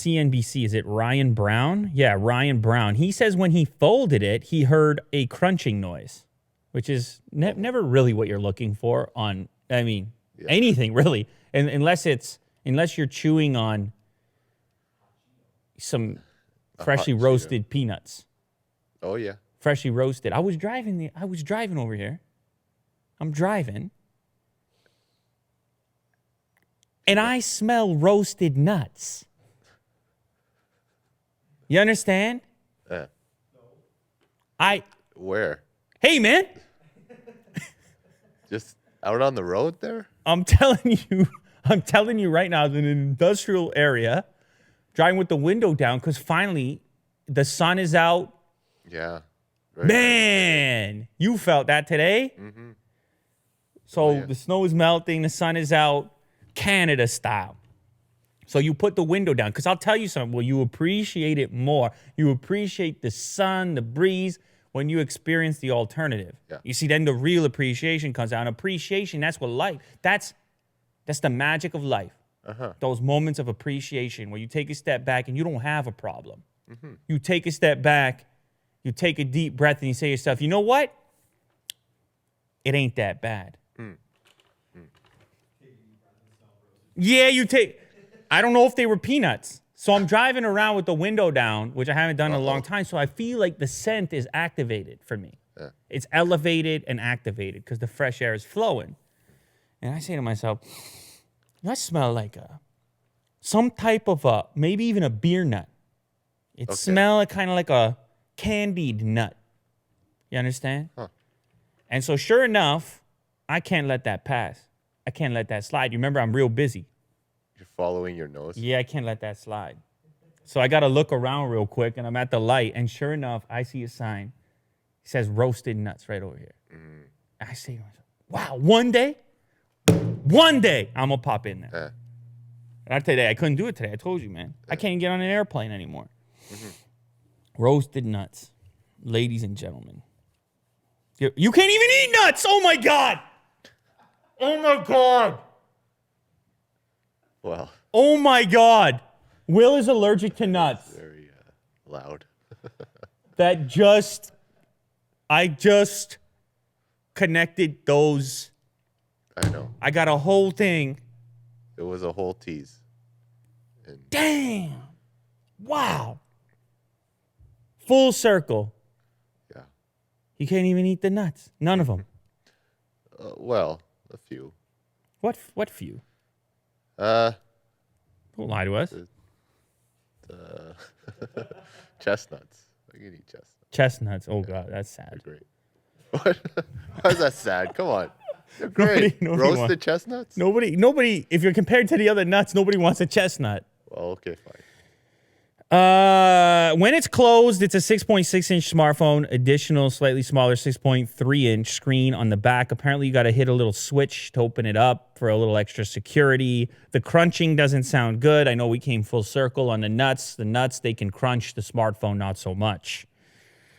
CNBC. Is it Ryan Brown? Yeah, Ryan Brown. He says when he folded it, he heard a crunching noise, which is never really what you're looking for on, anything really. And unless you're chewing on some freshly roasted peanuts. Oh, yeah. Freshly roasted. I was driving over here. I'm driving. And I smell roasted nuts. You understand? Where? Hey, man. Just out on the road there? I'm telling you right now, in an industrial area, driving with the window down, because finally the sun is out. Yeah. Man, you felt that today? Mm-hmm. So the snow is melting, the sun is out, Canada style. So you put the window down, because I'll tell you something, well, you appreciate it more. You appreciate the sun, the breeze, when you experience the alternative. Yeah. You see, then the real appreciation comes out. And appreciation, that's what life, that's the magic of life. Uh-huh. Those moments of appreciation where you take a step back and you don't have a problem. Mm-hmm. You take a step back, you take a deep breath, and you say to yourself, you know what? It ain't that bad. Yeah, I don't know if they were peanuts. So I'm driving around with the window down, which I haven't done in a long time. So I feel like the scent is activated for me. Yeah. It's elevated and activated because the fresh air is flowing. And I say to myself, I smell like some type of maybe even a beer nut. It smells kind of like a candied nut. You understand? Huh. And so sure enough, I can't let that pass. I can't let that slide. You remember, I'm real busy. You're following your nose? Yeah, I can't let that slide. So I got to look around real quick, and I'm at the light, and sure enough, I see a sign. It says roasted nuts right over here. I say to myself, wow, one day, I'm going to pop in there. And I couldn't do it today. I told you, man. I can't get on an airplane anymore. Roasted nuts. Ladies and gentlemen. You can't even eat nuts! Oh, my God! Oh, my God! Well. Oh, my God. Will is allergic to nuts. Very loud. I just connected those. I know. I got a whole thing. It was a whole tease. Damn. Wow. Full circle. Yeah. You can't even eat the nuts. None of them. Well, a few. What few? Don't lie to us. Chestnuts. I can eat chestnuts. Chestnuts. Oh, God, that's sad. They're great. What? Why is that sad? Come on. They're great. Roasted chestnuts? Nobody, if you're compared to the other nuts, nobody wants a chestnut. Well, okay, fine. When it's closed, it's a 6.6-inch smartphone, additional slightly smaller 6.3-inch screen on the back. Apparently, you got to hit a little switch to open it up for a little extra security. The crunching doesn't sound good. I know we came full circle on the nuts. The nuts, they can crunch. The smartphone, not so much.